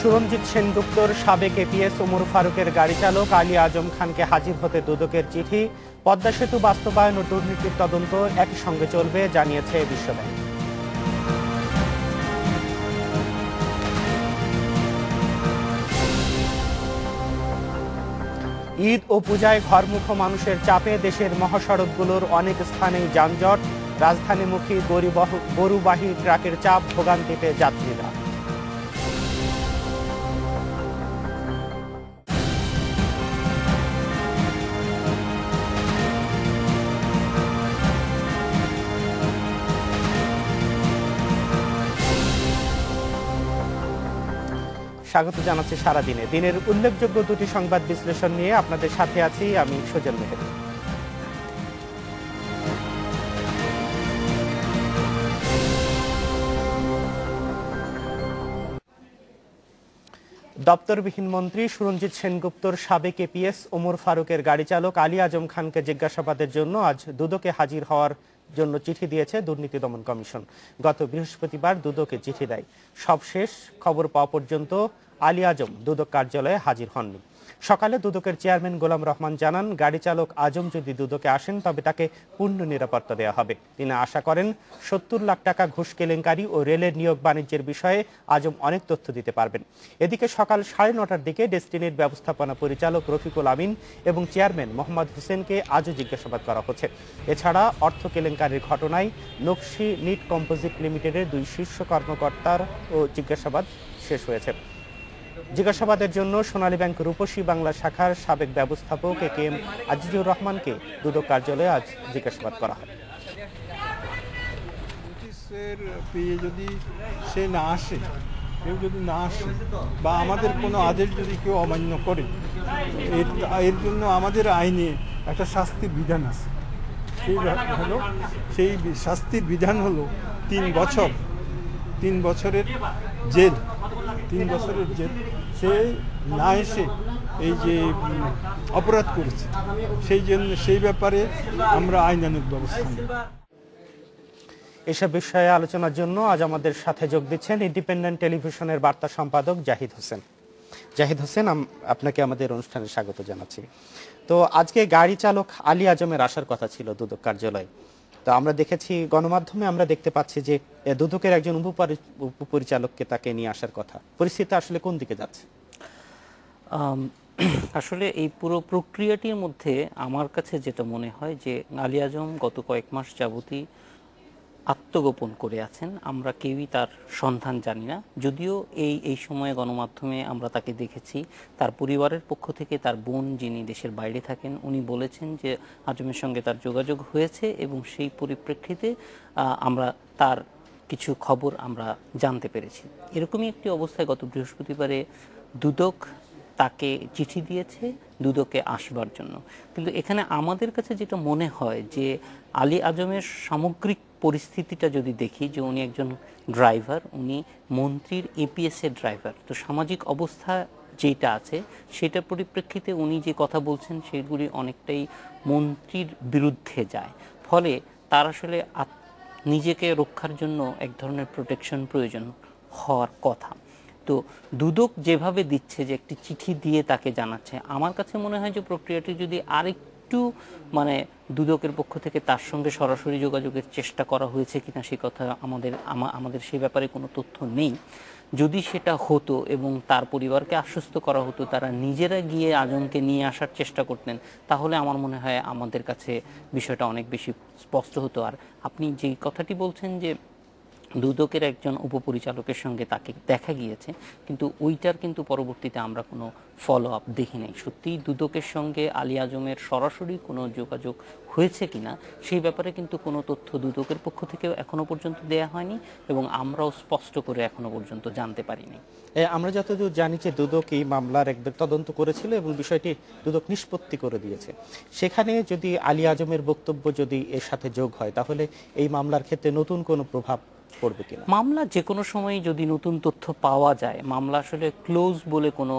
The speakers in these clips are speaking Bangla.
সুরঞ্জিত সেনগুপ্তর সাবেক এপিএস ওমর ফারুকের গাড়ি চালক আলী আজম খানকে হাজির হতে দুদকের চিঠি। পদ্মা সেতু বাস্তবায়ন ও দুর্নীতির তদন্ত একই সঙ্গে চলবে জানিয়েছে বিশ্বব্যাংক। ঈদ ও পূজায় ঘরমুখো মানুষের চাপে দেশের মহাসড়কগুলোর অনেক স্থানেই যানজট। রাজধানীমুখী গরুবাহী ট্রাকের চাপ ভোগান্তিতে যাত্রীরা। স্বাগত জানাচ্ছি সারাদিনে দিনের উল্লেখযোগ্য দুটি সংবাদ বিশ্লেষণ নিয়ে আপনাদের সাথে আছি আমি সুজন মেহেদি। দপ্তরবিহীন মন্ত্রী সুরঞ্জিত সেনগুপ্তর সাবেক এপিএস ওমর ফারুকের গাড়ি চালক আলী আজম খানকে জিজ্ঞাসাবাদের জন্য আজ দুদকে হাজির হওয়ার জন্য চিঠি দিয়েছে দুর্নীতি দমন কমিশন। গত বৃহস্পতিবার দুদকে চিঠি দেয়। সবশেষ খবর পাওয়া পর্যন্ত আলী আজম দুদক কার্যালয়ে হাজির হননি। সকালে দুদকের চেয়ারম্যান গোলাম রহমান জানান, গাড়ি চালক আজম যদি দুদকে আসেন তবে তাকে পূর্ণ নিরাপত্তা দেওয়া হবে। তিনি আশা করেন ৭০ লাখ টাকা ঘুষ কেলেঙ্কারি ও রেলের নিয়োগ বাণিজ্যের বিষয়ে আজম অনেক তথ্য দিতে পারবেন। এদিকে সকাল ৯:৩০টার দিকে ডেস্টিনির ব্যবস্থাপনা পরিচালক রফিকুল আমিন এবং চেয়ারম্যান মোহাম্মদ হোসেনকে আজও জিজ্ঞাসাবাদ করা হচ্ছে। এছাড়া অর্থ কেলেঙ্কারির ঘটনায় নকশি নিট কম্পোজিট লিমিটেডের ২ শীর্ষ কর্মকর্তার ও জিজ্ঞাসাবাদ শেষ হয়েছে। জিজ্ঞাসাবাদের জন্য সোনালী ব্যাংক রূপসী বাংলা শাখার সাবেক ব্যবস্থাপক একেএম আজিজুর রহমানকে দুদক কার্যালয়ে আজ জিজ্ঞাসাবাদ করা হয়। যদি সে না আসে, কেউ যদি না আসে বা আমাদের কোনো আদেশ যদি কেউ অমান্য করে, এর জন্য আমাদের আইনে একটা শাস্তির বিধান আছে। সেই শাস্তির বিধান হলো ৩ বছর, ৩ বছরের জেল। ৩ বছরের জেল। সে না এসে এই যে অপরাধ করেছে, সেই ব্যাপারে আমরা আইনানুগ ব্যবস্থা নেব। এসব বিষয়ে আলোচনার জন্য আজ আমাদের সাথে যোগ দিচ্ছেন ইন্ডিপেন্ডেন্ট টেলিভিশনের বার্তা সম্পাদক জাহিদ হোসেন। জাহিদ হোসেন, আপনাকে আমাদের অনুষ্ঠানে স্বাগত জানাচ্ছি। তো আজকে গাড়ি চালক আলী আজমের আসার কথা ছিল দুদক কার্যালয়ে। তো আমরা দেখেছি, গণমাধ্যমে আমরা দেখতে পাচ্ছি যে দুদকের একজন উপপরিচালককে তাকে নিয়ে আসার কথা। পরিস্থিতি আসলে কোন দিকে যাচ্ছে? আসলে এই পুরো প্রক্রিয়াটির মধ্যে আমার কাছে যেটা মনে হয় যে আলী আজম গত কয়েক মাস যাবতই আত্মগোপন করে আছেন। আমরা কেউই তার সন্ধান জানি না। যদিও এই সময়ে গণমাধ্যমে আমরা তাকে দেখেছি, তার পরিবারের পক্ষ থেকে তার বোন যিনি দেশের বাইরে থাকেন উনি বলেছেন যে আজমের সঙ্গে তার যোগাযোগ হয়েছে এবং সেই পরিপ্রেক্ষিতে আমরা তার কিছু খবর আমরা জানতে পেরেছি। এরকমই একটি অবস্থায় গত বৃহস্পতিবারে দুদক তাকে চিঠি দিয়েছে দুদকে আসবার জন্য। কিন্তু এখানে আমাদের কাছে যেটা মনে হয় যে আলী আজমের সামগ্রিক পরিস্থিতিটা যদি দেখি, যে উনি একজন ড্রাইভার, উনি মন্ত্রীর এপিএসের ড্রাইভার। তো সামাজিক অবস্থা যেটা আছে সেটার পরিপ্রেক্ষিতে উনি যে কথা বলছেন সেগুলি অনেকটাই মন্ত্রীর বিরুদ্ধে যায়। ফলে তার আসলে নিজেকে রক্ষার জন্য এক ধরনের প্রোটেকশন প্রয়োজন হওয়ার কথা। তো দুদক যেভাবে দিচ্ছে যে একটি চিঠি দিয়ে তাকে জানাচ্ছে, আমার কাছে মনে হয় যে প্রক্রিয়াটি যদি আরেকটু দুদকের পক্ষ থেকে তার সঙ্গে সরাসরি যোগাযোগের চেষ্টা করা হয়েছে কিনা সে কথা আমাদের সে ব্যাপারে কোনো তথ্য নেই। যদি সেটা হতো এবং তার পরিবারকে আশ্বস্ত করা হতো তারা নিজেরা গিয়ে আজমকে নিয়ে আসার চেষ্টা করতেন, তাহলে আমার মনে হয় আমাদের কাছে বিষয়টা অনেক বেশি স্পষ্ট হতো। আর আপনি যেই কথাটি বলছেন যে দুদকের একজন উপপরিচালকের সঙ্গে তাকে দেখা গিয়েছে, কিন্তু ওইটার কিন্তু পরবর্তীতে আমরা কোনো ফলো আপ দেখি নাই। সত্যিই দুদকের সঙ্গে আলী আজমের সরাসরি কোনো যোগাযোগ হয়েছে কিনা সেই ব্যাপারে কিন্তু কোনো তথ্য দুদকের পক্ষ থেকেও এখনো পর্যন্ত দেয়া হয়নি এবং আমরাও স্পষ্ট করে এখনো পর্যন্ত জানতে পারিনি। আমরা যতদূর জানি যে দুদক এই মামলার একবার তদন্ত করেছিল এবং বিষয়টি দুদক নিষ্পত্তি করে দিয়েছে। সেখানে যদি আলী আজমের বক্তব্য যদি এর সাথে যোগ হয় তাহলে এই মামলার ক্ষেত্রে নতুন কোনো প্রভাব পড়বে কিনা? মামলা যে কোনো সময় যদি নতুন তথ্য পাওয়া যায়, মামলা আসলে ক্লোজ বলে কোনো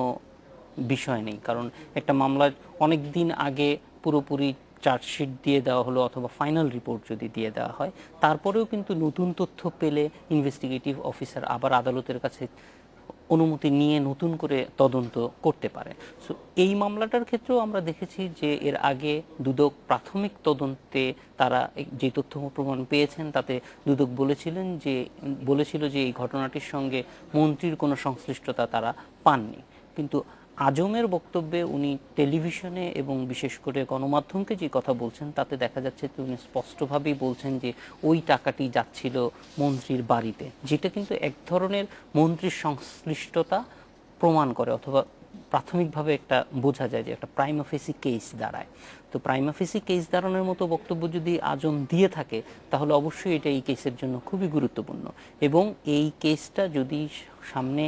বিষয় নেই। কারণ একটা মামলা অনেক দিন আগে পুরোপুরি চার্জশিট দিয়ে দেওয়া হলো অথবা ফাইনাল রিপোর্ট যদি দিয়ে দেওয়া হয়, তারপরেও কিন্তু নতুন তথ্য পেলে ইনভেস্টিগেটিভ অফিসার আবার আদালতের কাছে অনুমতি নিয়ে নতুন করে তদন্ত করতে পারে। সো এই মামলাটার ক্ষেত্রেও আমরা দেখেছি যে এর আগে দুদক প্রাথমিক তদন্তে তারা যে তথ্য প্রমাণ পেয়েছেন তাতে দুদক বলেছিল যে এই ঘটনাটির সঙ্গে মন্ত্রীর কোনো সংশ্লিষ্টতা তারা পাননি। কিন্তু আজমের বক্তব্যে উনি টেলিভিশনে এবং বিশেষ করে গণমাধ্যমকে যে কথা বলছেন তাতে দেখা যাচ্ছে যে উনি স্পষ্টভাবেই বলছেন যে ওই টাকাটি যাচ্ছিল মন্ত্রীর বাড়িতে, যেটা কিন্তু এক ধরনের মন্ত্রীর সংশ্লিষ্টতা প্রমাণ করে, অথবা প্রাথমিকভাবে একটা বোঝা যায় যে একটা প্রাইমা ফেসি কেস দাঁড়ায়। তো প্রাইমা ফেসি কেস দাঁড়ানোর মতো বক্তব্য যদি আজম দিয়ে থাকে তাহলে অবশ্যই এটা এই কেসের জন্য খুবই গুরুত্বপূর্ণ, এবং এই কেসটা যদি সামনে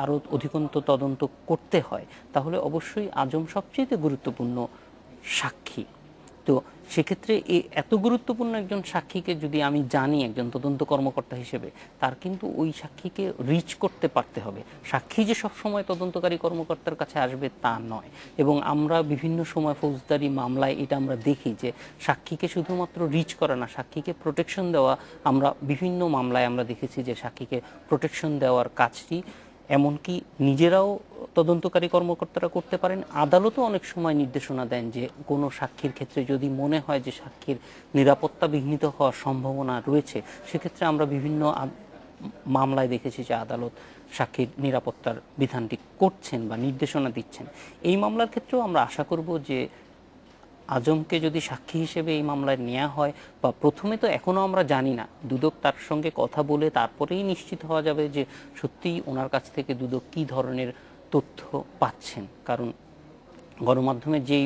আরও অধিকন্ত তদন্ত করতে হয় তাহলে অবশ্যই আজম সবচেয়ে গুরুত্বপূর্ণ সাক্ষী। তো সেক্ষেত্রে এত গুরুত্বপূর্ণ একজন সাক্ষীকে যদি আমি জানি একজন তদন্ত কর্মকর্তা হিসেবে, তার কিন্তু ওই সাক্ষীকে রিচ করতে পারতে হবে। সাক্ষী যে সবসময় তদন্তকারী কর্মকর্তার কাছে আসবে তা নয়, এবং আমরা বিভিন্ন সময় ফৌজদারি মামলায় এটা আমরা দেখি যে সাক্ষীকে শুধুমাত্র রিচ করা না, সাক্ষীকে প্রোটেকশন দেওয়া। আমরা বিভিন্ন মামলায় আমরা দেখেছি যে সাক্ষীকে প্রোটেকশন দেওয়ার কাজটি এমনকি নিজেরাও তদন্তকারী কর্মকর্তারা করতে পারেন। আদালতও অনেক সময় নির্দেশনা দেন যে কোনো সাক্ষীর ক্ষেত্রে যদি মনে হয় যে সাক্ষীর নিরাপত্তা বিঘ্নিত হওয়ার সম্ভাবনা রয়েছে, সেক্ষেত্রে আমরা বিভিন্ন মামলায় দেখেছি যে আদালত সাক্ষীর নিরাপত্তার বিধানটি করছেন বা নির্দেশনা দিচ্ছেন। এই মামলার ক্ষেত্রেও আমরা আশা করব যে আজমকে যদি সাক্ষী হিসেবে এই মামলায় নেওয়া হয়, বা প্রথমে তো এখনও আমরা জানি না, দুদক তার সঙ্গে কথা বলে তারপরেই নিশ্চিত হওয়া যাবে যে সত্যিই ওনার কাছ থেকে দুদক কী ধরনের তথ্য পাচ্ছেন। কারণ গণমাধ্যমে যেই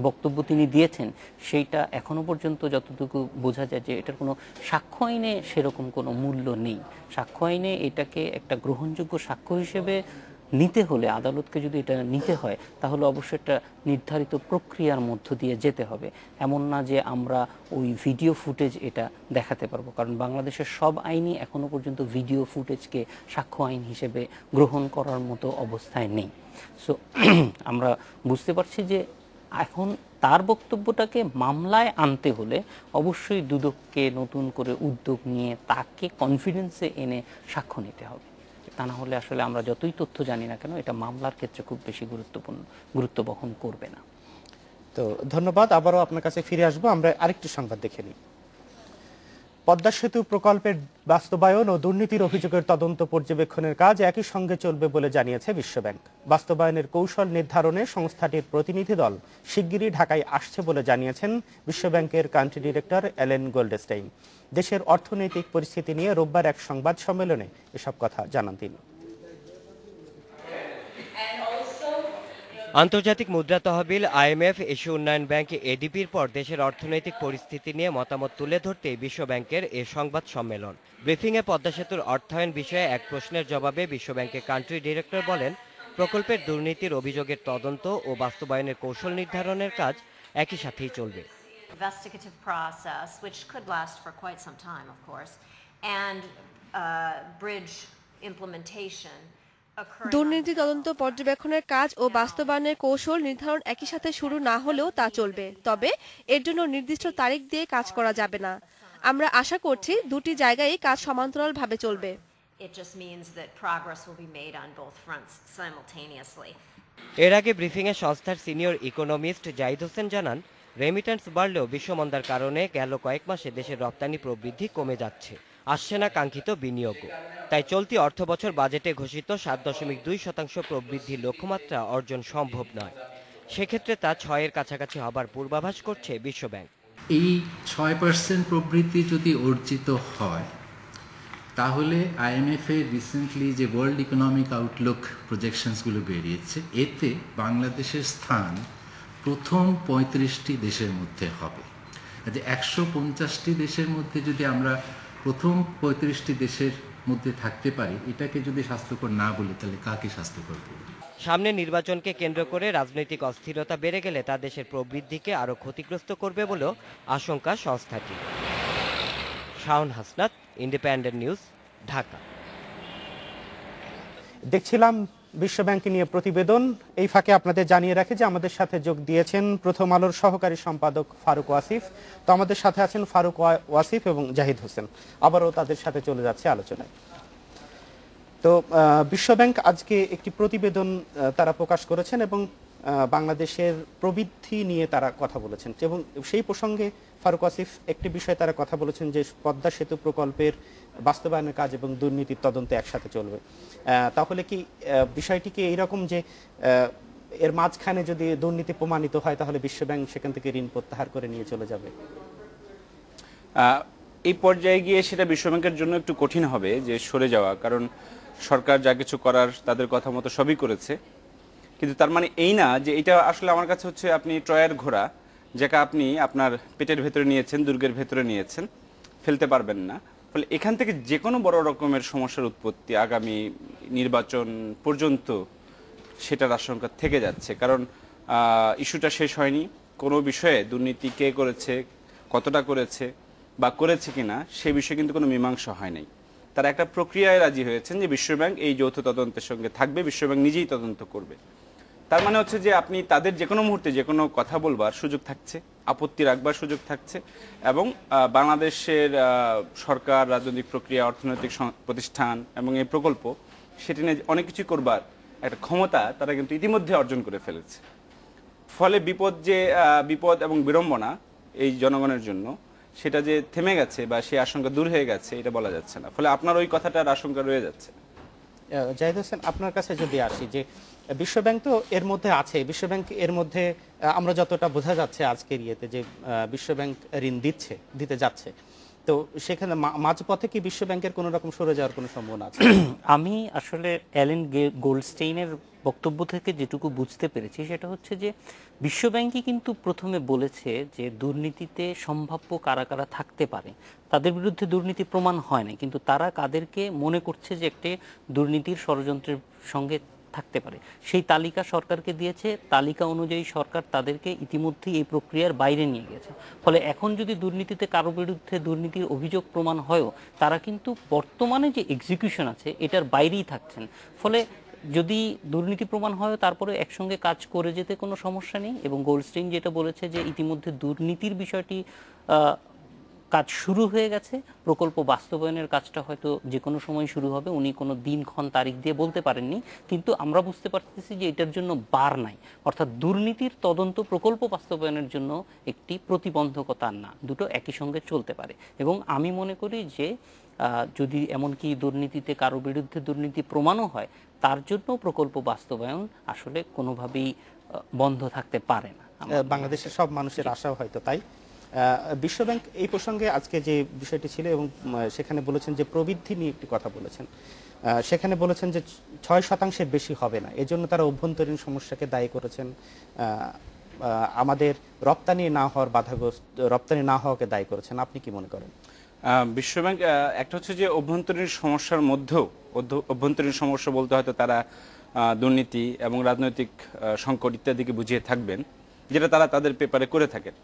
বক্তব্য তিনি দিয়েছেন সেইটা এখনো পর্যন্ত যতটুকু বোঝা যায় যে এটার কোনো সাক্ষ্য আইনে সেরকম কোনো মূল্য নেই। সাক্ষ্য আইনে এটাকে একটা গ্রহণযোগ্য সাক্ষ্য হিসেবে নিতে হলে, আদালতকে যদি এটা নিতে হয় তাহলে অবশ্যই একটা নির্ধারিত প্রক্রিয়ার মধ্য দিয়ে যেতে হবে। এমন না যে আমরা ওই ভিডিও ফুটেজ এটা দেখাতে পারবো, কারণ বাংলাদেশের সব আইনই এখনো পর্যন্ত ভিডিও ফুটেজকে সাক্ষ্য আইন হিসেবে গ্রহণ করার মতো অবস্থায় নেই। সো আমরা বুঝতে পারছি যে এখন তার বক্তব্যটাকে মামলায় আনতে হলে অবশ্যই দুদককে নতুন করে উদ্যোগ নিয়ে তাকে কনফিডেন্সে এনে সাক্ষ্য নিতে হবে। তা না হলে আসলে আমরা যতই তথ্য জানি না কেন এটা মামলার ক্ষেত্রে খুব বেশি গুরুত্ব বহন করবে না। তো ধন্যবাদ, আবারও আপনার কাছে ফিরে আসবো। আমরা আরেকটি সংবাদ দেখে নিই। পদ্মা সেতু প্রকল্পের বাস্তবায়ন ও দুর্নীতির অভিযোগের তদন্ত পর্যবেক্ষণের কাজ একই সঙ্গে চলবে বলে জানিয়েছে বিশ্বব্যাংক। বাস্তবায়নের কৌশল নির্ধারণে সংস্থাটির প্রতিনিধি দল শিগগিরই ঢাকায় আসছে বলে জানিয়েছেন বিশ্বব্যাংকের কান্ট্রি ডিরেক্টর অ্যালেন গোল্ডস্টাইন। দেশের অর্থনৈতিক পরিস্থিতি নিয়ে রোববার এক সংবাদ সম্মেলনে এসব কথা জানান তিনি। আন্তর্জাতিক মুদ্রা তহবিল, IMF, এশীয় উন্নয়ন ব্যাংক, এডিবির পর দেশের অর্থনৈতিক পরিস্থিতি নিয়ে মতামত তুলে ধরতে বিশ্বব্যাংকের এ সংবাদ সম্মেলন। ব্রিফিংয়ে পদ্মা সেতুর অর্থায়ন বিষয়ে এক প্রশ্নের জবাবে বিশ্বব্যাংকের কান্ট্রি ডিরেক্টর বলেন, প্রকল্পের দুর্নীতির অভিযোগের তদন্ত ও বাস্তবায়নের কৌশল নির্ধারণের কাজ একই সাথেই চলবে। Investigative process, which could last for quite some time, of course, and bridge implementation. দুর্নীতি তদন্ত পর্যবেক্ষণের কাজ ও বাস্তবায়নের কৌশল নির্ধারণ একই সাথে শুরু না হলেও তা চলবে, তবে এর জন্য নির্দিষ্ট তারিখ দিয়ে কাজ করা যাবে না। আমরা আশা করছি দুটি জায়গায় কাজ সমান্তরালভাবে চলবে। এর আগে ব্রিফিংয়ে সংস্থার সিনিয়র ইকোনমিস্ট জাহিদ হোসেন জানান, রেমিটেন্স বাড়লেও বিশ্বমন্দার কারণে গেল কয়েক মাসে দেশের রপ্তানি প্রবৃদ্ধি কমে যাচ্ছে, আসছে না কাঙ্ক্ষিত বিনিয়োগও। তাই চলতি অর্থবছর বাজেটে ঘোষিত 7.2% প্রবৃদ্ধির লক্ষ্যমাত্রা অর্জন সম্ভব নয়। সেক্ষেত্রে তা 6-এর কাছাকাছি হবার পূর্বাভাস করছে বিশ্বব্যাংক। এই 6% প্রবৃদ্ধি যদি অর্জিত হয় তাহলে IMF এর রিসেন্টলি যে ওয়ার্ল্ড ইকোনমিক আউটলুক প্রজেকশনসগুলো বেরিয়েছে, এতে বাংলাদেশের স্থান প্রথম 35টি দেশের মধ্যে হবে। 150টি দেশের মধ্যে যদি আমরা প্রথম 35টি দেশের মধ্যে থাকতে পারি, এটাকে যদি স্বাস্থ্যকর না বলি তাহলে কাকে স্বাস্থ্যকর বলবো? সামনে নির্বাচনকে কেন্দ্র করে রাজনৈতিক অস্থিরতা বেড়ে গেলে তা দেশের প্রবৃদ্ধিকে আরো ক্ষতিগ্রস্ত করবে বলেও আশঙ্কা সংস্থাটি। Shaon Hasnat, independent news, Dhaka. দেখছিলাম বিশ্বব্যাংক নিয়ে প্রতিবেদন। এই ফাঁকে আপনাদের জানিয়ে রাখি যে আমাদের সাথে যোগ দিয়েছেন প্রথম আলোর সহকারী সম্পাদক ফারুক ওয়াসিফ। তো আমাদের সাথে আছেন ফারুক ওয়াসিফ এবং জাহিদ হোসেন। আবারও তাদের সাথে চলে যাচ্ছে আলোচনায়। তো বিশ্বব্যাংক আজকে একটি প্রতিবেদন তারা প্রকাশ করেছেন এবং বাংলাদেশের প্রবৃদ্ধি নিয়ে তারা কথা বলেছেন এবং সেই প্রসঙ্গে ফারুক আসিফ একটি বিষয়ে তারা কথা বলেছেন যে পদ্মা সেতু প্রকল্পের বাস্তবায়নের কাজ এবং দুর্নীতির তদন্ত একসাথে চলবে। তাহলে কি বিষয়টি কি এইরকম যে এর মাঝখানে যদি দুর্নীতি প্রমাণিত হয় তাহলে বিশ্বব্যাংক সেখান থেকে ঋণ প্রত্যাহার করে নিয়ে চলে যাবে? এই পর্যায়ে গিয়ে সেটা বিশ্বব্যাংকের জন্য একটু কঠিন হবে যে সরে যাওয়া, কারণ সরকার যা কিছু করার তাদের কথা মতো সবই করেছে। কিন্তু তার মানে এই না যে এটা আসলে আমার কাছে হচ্ছে আপনি ট্রয়ের ঘোড়া, যাকে আপনি আপনার পেটের ভেতরে নিয়েছেন, দুর্গের ভেতরে নিয়েছেন, ফেলতে পারবেন না। ফলে এখান থেকে যে কোনো বড় রকমের সমস্যার উৎপত্তি আগামী নির্বাচন পর্যন্ত সেটার আশঙ্কা থেকে যাচ্ছে। কারণ ইস্যুটা শেষ হয়নি, কোনো বিষয়ে দুর্নীতি কে করেছে, কতটা করেছে বা করেছে কিনা সে বিষয়ে কিন্তু কোনো মীমাংসা হয় নাই। তারা একটা প্রক্রিয়ায় রাজি হয়েছেন যে বিশ্বব্যাংক এই যৌথ তদন্তের সঙ্গে থাকবে, বিশ্বব্যাংক নিজেই তদন্ত করবে। তার মানে হচ্ছে যে আপনি তাদের যে কোনো মুহূর্তে যে কোনো কথা বলবার সুযোগ থাকছে, আপত্তি রাখবার সুযোগ থাকছে এবং বাংলাদেশের সরকার, রাজনৈতিক প্রক্রিয়া, অর্থনৈতিক প্রতিষ্ঠান এবং এই প্রকল্প সেটি নিয়ে অনেক কিছু করবার একটা ক্ষমতা তারা কিন্তু ইতিমধ্যে অর্জন করে ফেলেছে। ফলে বিপদ এবং বিড়ম্বনা এই জনগণের জন্য সেটা যে থেমে গেছে বা সেই আশঙ্কা দূর হয়ে গেছে এটা বলা যাচ্ছে না। ফলে আপনার ওই কথাটার আশঙ্কা রয়ে যাচ্ছে। জাহিদ হোসেন, আপনার কাছে যদি আসি যে বিশ্বব্যাংক তো এর মধ্যে আছে, বিশ্বব্যাংক এর মধ্যে আমরা যতটা বোঝা যাচ্ছে আজকের ইয়েতে যে বিশ্বব্যাংক ঋণ দিতে যাচ্ছে, তো সেখানে মাঝপথে কি বিশ্বব্যাংকের কোনো রকম সরে যাওয়ার কোনো সম্ভাবনা আছে? আমি আসলে অ্যালেন গোল্ডস্টেইনের বক্তব্য থেকে যেটুকু বুঝতে পেরেছি সেটা হচ্ছে যে বিশ্বব্যাংকই কিন্তু প্রথমে বলেছে যে দুর্নীতিতে সম্ভাব্য কারা কারা থাকতে পারে, তাদের বিরুদ্ধে দুর্নীতি প্রমাণ হয় না, কিন্তু তারা কাদেরকে মনে করছে যে একটি দুর্নীতির ষড়যন্ত্রের সঙ্গে থাকতে পারে সেই তালিকা সরকারকে দিয়েছে। তালিকা অনুযায়ী সরকার তাদেরকে ইতিমধ্যেই এই প্রক্রিয়ার বাইরে নিয়ে গেছে। ফলে এখন যদি দুর্নীতিতে কারো বিরুদ্ধে দুর্নীতির অভিযোগ প্রমাণ হয়ও তারা কিন্তু বর্তমানে যে এক্সিকিউশন আছে এটার বাইরেই থাকছেন। ফলে যদি দুর্নীতি প্রমাণ হয় তারপরে একসঙ্গে কাজ করে যেতে কোনো সমস্যা নেই। এবং গোল্ডস্টেইন যেটা বলেছে যে ইতিমধ্যে দুর্নীতির বিষয়টি কাজ শুরু হয়ে গেছে, প্রকল্প বাস্তবায়নের কাজটা হয়তো যে কোনো সময় শুরু হবে, উনি কোনো দিনক্ষণ তারিখ দিয়ে বলতে পারেননি, কিন্তু আমরা বুঝতে পারতেছি যে এটার জন্য বার নাই। অর্থাৎ দুর্নীতির তদন্ত প্রকল্প বাস্তবায়নের জন্য একটি প্রতিবন্ধকতা না, দুটো একই সঙ্গে চলতে পারে। এবং আমি মনে করি যে যদি এমনকি দুর্নীতিতে কারো বিরুদ্ধে দুর্নীতি প্রমাণও হয় তার জন্য প্রকল্প বাস্তবায়ন আসলে কোনোভাবেই বন্ধ থাকতে পারে না। বাংলাদেশের সব মানুষের আশাও হয়তো তাই। বিশ্বব্যাংক এই প্রসঙ্গে আজকে যে বিষয়টি ছিল এবং সেখানে বলেছেন যে প্রবৃদ্ধি নিয়ে একটি কথা বলেছেন, সেখানে বলেছেন যে 6% বেশি হবে না, এজন্য তারা অভ্যন্তরীণ সমস্যাকে দায়ী করেছেন, আমাদের রপ্তানি না হওয়ার বাধাগ্রস্ত, রপ্তানি না হওয়াকে দায়ী করেছেন। আপনি কি মনে করেন? বিশ্বব্যাংক একটা হচ্ছে যে অভ্যন্তরীণ সমস্যার মধ্যেও, অভ্যন্তরীণ সমস্যা বলতে হয়তো তারা দুর্নীতি এবং রাজনৈতিক সংকট ইত্যাদিকে বুঝিয়ে থাকবেন, যেটা তারা তাদের পেপারে করে থাকেন।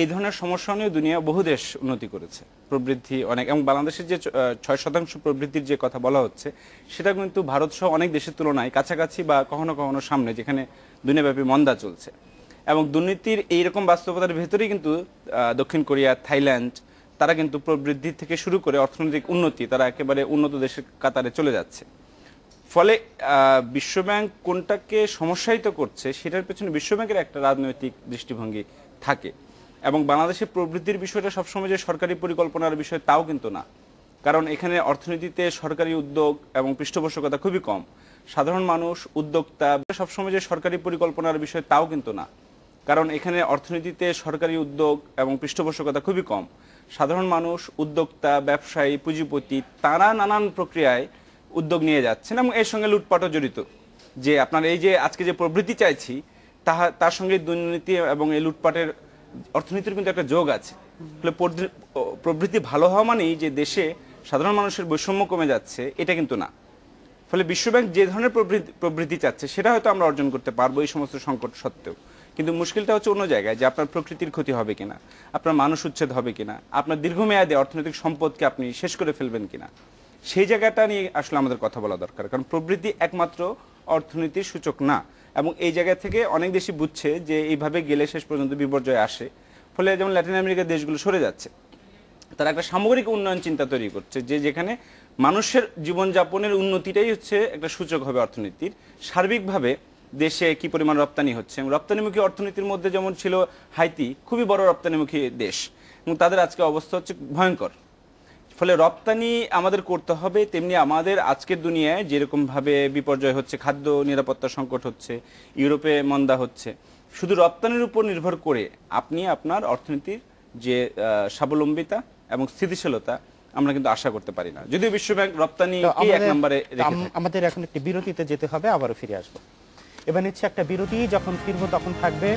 এই ধরনের সমস্যা নিয়ে দুনিয়া বহু দেশ উন্নতি করেছে, প্রবৃদ্ধি অনেক, এবং বাংলাদেশের যে 6% প্রবৃদ্ধির যে কথা বলা হচ্ছে সেটা কিন্তু ভারত সহ অনেক দেশের তুলনায় কাছাকাছি বা কখনো কখনো সামনে, যেখানে দুনিয়াব্যাপী মন্দা চলছে। এবং দুর্নীতির এইরকম বাস্তবতার ভেতরেই কিন্তু দক্ষিণ কোরিয়া, থাইল্যান্ড তারা কিন্তু প্রবৃদ্ধি থেকে শুরু করে অর্থনৈতিক উন্নতি তারা একেবারে উন্নত দেশের কাতারে চলে যাচ্ছে। ফলে বিশ্বব্যাংক কোনটাকে সমস্যায়িত করছে সেটার পেছনে বিশ্বব্যাংকের একটা রাজনৈতিক দৃষ্টিভঙ্গি থাকে। এবং বাংলাদেশের প্রবৃদ্ধির বিষয়টা সবসময় যে সরকারি পরিকল্পনার বিষয় তাও কিন্তু না, কারণ এখানে অর্থনীতিতে সরকারি উদ্যোগ এবং পৃষ্ঠপোষকতা খুবই কম। সাধারণ মানুষ, উদ্যোক্তা সবসময় যে সরকারি পরিকল্পনার বিষয় তাও কিন্তু না, কারণ এখানে অর্থনীতিতে সরকারি উদ্যোগ এবং পৃষ্ঠপোষকতা খুবই কম। সাধারণ মানুষ, উদ্যোক্তা, ব্যবসায়ী, পুঁজিপতি তারা নানান প্রক্রিয়ায় উদ্যোগ নিয়ে যাচ্ছেন এবং এর সঙ্গে লুটপাটও জড়িত। যে আপনার এই যে আজকে যে প্রবৃদ্ধি চাইছি তার সঙ্গে দুর্নীতি এবং এই লুটপাটের অর্থনীতির কিন্তু একটা যোগ আছে। ফলে প্রবৃদ্ধি ভালো হওয়া মানেই যে দেশে সাধারণ মানুষের বৈষম্য কমে যাচ্ছে এটা কিন্তু না। ফলে বিশ্বব্যাংক যে ধরনের প্রবৃদ্ধি চাচ্ছে সেটা হয়তো আমরা অর্জন করতে পারবো এই সমস্ত সংকট সত্ত্বেও, কিন্তু মুশকিলটা হচ্ছে অন্য জায়গায়, যে আপনার প্রকৃতির ক্ষতি হবে কিনা, আপনার মানুষ উচ্ছেদ হবে কিনা, আপনার দীর্ঘমেয়াদে অর্থনৈতিক সম্পদকে আপনি শেষ করে ফেলবেন কিনা, সেই জায়গাটা নিয়ে আসলে আমাদের কথা বলা দরকার। কারণ প্রবৃদ্ধি একমাত্র অর্থনীতির সূচক না, এবং এই জায়গা থেকে অনেক দেশই বুঝছে যে এইভাবে গেলে শেষ পর্যন্ত বিপর্যয় আসে। ফলে যেমন ল্যাটিন আমেরিকার দেশগুলো সরে যাচ্ছে, তারা একটা সামগ্রিক উন্নয়ন চিন্তা তৈরি করছে, যে যেখানে মানুষের জীবনযাপনের উন্নতিটাই হচ্ছে একটা সূচক হবে অর্থনীতির। সার্বিকভাবে দেশে কি পরিমাণ রপ্তানি হচ্ছে, এবং রপ্তানিমুখী অর্থনীতির মধ্যে যেমন ছিল হাইতি, খুবই বড় রপ্তানিমুখী দেশ, এবং তাদের আজকে অবস্থা হচ্ছে ভয়ঙ্কর। ফলে রপ্তানি আমাদের করতে হবে, তেমনি আমাদের আজকের দুনিয়ায় যেরকম ভাবে বিপর্যয় হচ্ছে, খাদ্য নিরাপত্তা সংকট হচ্ছে, ইউরোপে মন্দা হচ্ছে, শুধু রপ্তানির উপর নির্ভর করে আপনি আপনার অর্থনীতির যে স্বাবলম্বিতা এবং স্থিতিশীলতা আমরা কিন্তু আশা করতে পারি না, যদিও বিশ্বব্যাংক রপ্তানি এক নম্বরে রেখে থাকে। আমাদের এখন একটি বিরতিতে যেতে হবে, আবারও ফিরে আসবো। এবার নিচ্ছে একটা বিরতি, যখন ফিরবো তখন থাকবে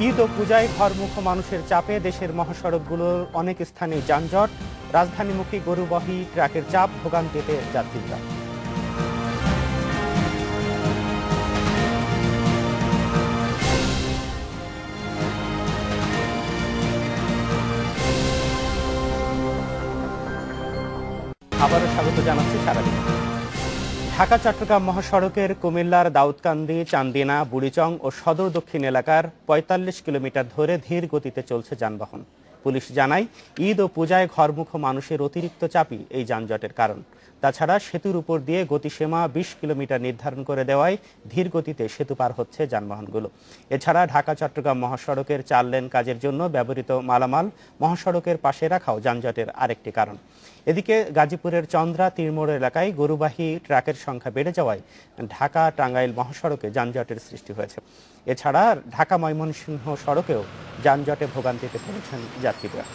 ঈদ ও পূজায় ঘরমুখ মানুষের চাপে দেশের মহাসড়কগুলোর অনেক স্থানে যানজট, রাজধানীমুখী গরুবাহী ট্রাকের চাপ, ভোগান্তিতে যাত্রীরা। আবারও স্বাগত জানাচ্ছি সারাদিন। ঢাকা চট্টগ্রাম মহাসড়কের কুমিল্লার দাউদকান্দি, চান্দিনা, বুড়িচং ও সদর দক্ষিণ এলাকার ৪৫ কিলোমিটার ধরে ধীর গতিতে চলছে যানবাহন। পুলিশ জানায়, ঈদ ও পূজায় ঘরমুখ মানুষের অতিরিক্ত চাপই এই যানজটের কারণ। তাছাড়া সেতুর উপর দিয়ে গতিসীমা ২০ কিলোমিটার নির্ধারণ করে দেওয়ায় ধীর গতিতে সেতু পার হচ্ছে যানবাহনগুলো। এছাড়া ঢাকা চট্টগ্রাম মহাসড়কের ৪ লেন কাজের জন্য ব্যবহৃত মালামাল মহাসড়কের পাশে রাখাও যানজটের আরেকটি কারণ। এদিকে গাজীপুরের চন্দ্রা তীরমোড় এলাকায় গরুবাহী ট্রাকের সংখ্যা বেড়ে যাওয়ায় ঢাকা টাঙ্গাইল মহাসড়কে যানজটের সৃষ্টি হয়েছে। এছাড়া ঢাকা ময়মনসিংহ সড়কেও যানজটে ভোগান্তিতে পড়েছেন যাত্রীরা।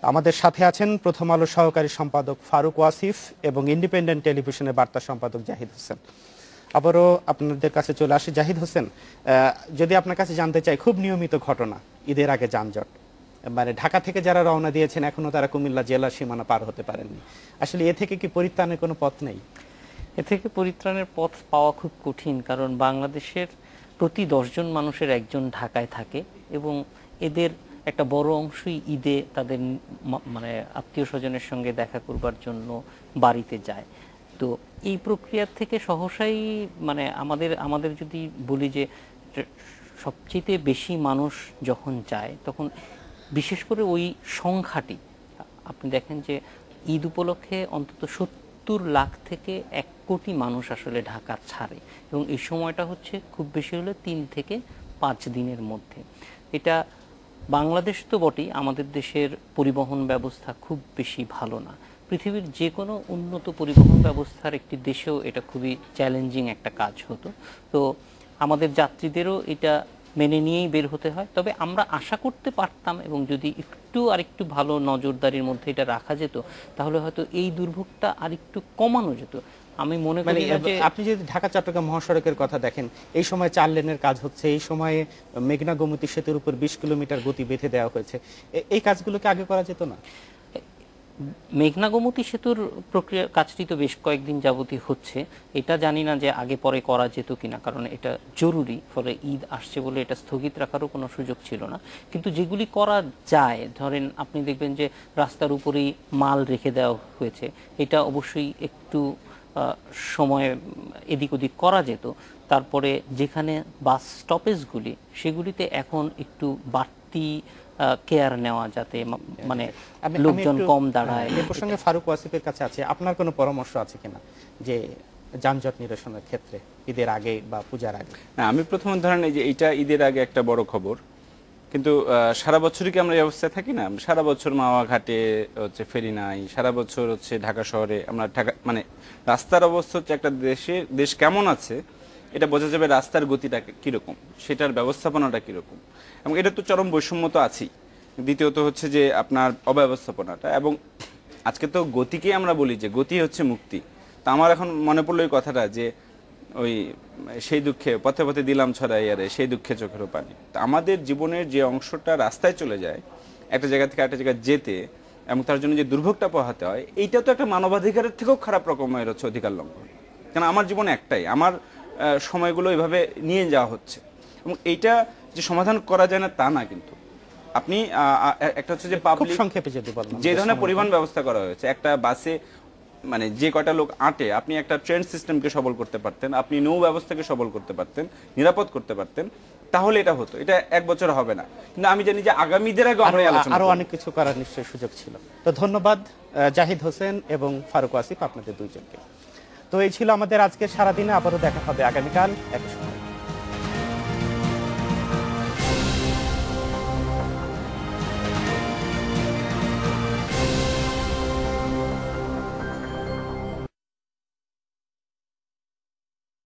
আমাদের সাথে আছেন প্রথম আলো সহকারী সম্পাদক ফারুক ওয়াসিফ এবং ইন্ডিপেন্ডেন্ট টেলিভিশনের বার্তা সম্পাদক জাহিদ হোসেন। আবারও আপনাদের কাছে চলে আসি। জাহিদ হোসেন, যদি আপনার কাছে জানতে চাই, খুব নিয়মিত ঘটনা ঈদের আগে যানজট, মানে ঢাকা থেকে যারা রওনা দিয়েছেন এখনো তারা কুমিল্লা জেলার সীমানা পার হতে পারেননি, আসলে এ থেকে কি পরিত্রাণের কোনো পথ নেই? এ থেকে পরিত্রাণের পথ পাওয়া খুব কঠিন, কারণ বাংলাদেশের প্রতি ১০ জন মানুষের একজন ঢাকায় থাকে এবং এদের একটা বড় অংশই ঈদে তাদের মানে আত্মীয় স্বজনের সঙ্গে দেখা করবার জন্য বাড়িতে যায়। তো এই প্রক্রিয়ার থেকে সহসাই মানে আমাদের যদি বলি যে সবচেয়ে বেশি মানুষ যখন যায়, তখন বিশেষ করে ওই সংখ্যাটি আপনি দেখেন যে ঈদ উপলক্ষে অন্তত ৭০ লাখ থেকে ১ কোটি মানুষ আসলে ঢাকা ছাড়ে, এবং এই সময়টা হচ্ছে খুব বেশি হলে ৩ থেকে ৫ দিনের মধ্যে। এটা বাংলাদেশ তো বটেই, আমাদের দেশের পরিবহন ব্যবস্থা খুব বেশি ভালো না। পৃথিবীর যে কোনো উন্নত পরিবহন ব্যবস্থার একটি দেশেও এটা খুবই চ্যালেঞ্জিং একটা কাজ হতো। তো আমাদের যাত্রীদেরও এটা মেনে নিয়েই বের হতে হয়। তবে আমরা আশা করতে পারতাম, এবং যদি আরেকটু ভালো নজরদারির মধ্যে এটা রাখা যেত, তাহলে হয়তো এই দুর্ভোগটা আরেকটু কমানো যেত। আমি মনে করি যে আপনি যদি ঢাকা চট্টগ্রাম মহাসড়কের কথা দেখেন, এই সময় ৪ লেনের কাজ হচ্ছে, এই সময়ে মেঘনা গোমতী সেতুর উপর ২০ কিলোমিটার গতি বেঁধে দেওয়া হয়েছে, এই কাজগুলোকে আগে করা যেত না? মেঘনা গোমতী সেতুর প্রক্রিয়া কাজটি তো বেশ কয়েকদিন যাবতই হচ্ছে, এটা জানি না যে আগে পরে করা যেত কিনা, কারণ এটা জরুরি, ফলে ঈদ আসছে বলে এটা স্থগিত রাখারও কোনো সুযোগ ছিল না। কিন্তু যেগুলি করা যায়, ধরেন আপনি দেখবেন যে রাস্তার উপরেই মাল রেখে দেওয়া হয়েছে, এটা অবশ্যই একটু সময় এদিক ওদিক করা যেত। তারপরে যেখানে বাস স্টপেজগুলি, সেগুলিতে এখন একটু বাড়তি কেয়ার নেওয়া, যাতে মানে লোকজন কম দাঁড়ায়। এই প্রসঙ্গে ফারুক ওয়াসিফের কাছে আছে, আপনার কোনো পরামর্শ আছে কিনা যে যানজট নিরসনের ক্ষেত্রে ঈদের আগে বা পূজার আগে? না, আমি প্রথমে ধরেন এই যে এইটা ঈদের আগে একটা বড় খবর, কিন্তু সারা বছরই কি আমরা এই অবস্থায় থাকি না? সারা বছর মাওয়া ঘাটে হচ্ছে ফেরি নাই, সারা বছর হচ্ছে ঢাকা শহরে আমরা মানে রাস্তার অবস্থা হচ্ছে একটা দেশ কেমন আছে এটা বোঝা যাবে রাস্তার গতিটা কিরকম, সেটার ব্যবস্থাপনাটা কিরকম, এবং এটা তো চরম বৈষম্য তো আছেই। দ্বিতীয়ত হচ্ছে যে আপনার অব্যবস্থাপনাটা, এবং আজকে তো গতিকে আমরা বলি যে গতি হচ্ছে মুক্তি। তা আমার এখন মনে পড়লো ওই কথাটা যে ওই সেই দুঃখে পথে পথে দিলাম ছড়াইয়ারে, সেই দুঃখে চোখেরও পানি। তা আমাদের জীবনের যে অংশটা রাস্তায় চলে যায় একটা জায়গা থেকে একটা জায়গায় যেতে, এবং তার জন্য যে দুর্ভোগটা পোহাতে হয়, এইটা তো একটা মানবাধিকারের থেকেও খারাপ রকমের হচ্ছে অধিকার লঙ্ঘন। কারণ আমার জীবন একটাই, আমার সময়গুলো এইভাবে নিয়ে যাওয়া হচ্ছে, এবং এইটা যে সমাধান করা যায় না তা না। কিন্তু আপনি একটা হচ্ছে যে পাবলিক সংক্ষেপে যদি বলেন, যে ধরনের পরিবহন ব্যবস্থা করা হয়েছে, একটা বাসে মানে যে কয়টা লোক আঁটে, আপনি একটা ট্রেন সিস্টেমকে সবল করতে পারতেন, আপনি নৌ ব্যবস্থাকে সবল করতে পারতেন, নিরাপদ করতে পারতেন, তাহলে এটা হতো, এটা 1 বছর হবে না। কিন্তু আমি জানি যে আগামীদের আগে আমরা আলোচনা আরো করব। অনেক কিছু করার নিশ্চয় সুযোগ ছিল। তো ধন্যবাদ জাহিদ হোসেন এবং ফারুক আসিফ আপনাদের দুইজনকে। তো এই ছিল আমাদের আজকে সারাদিনে, আবারও দেখা হবে আগামীকাল একই সময়।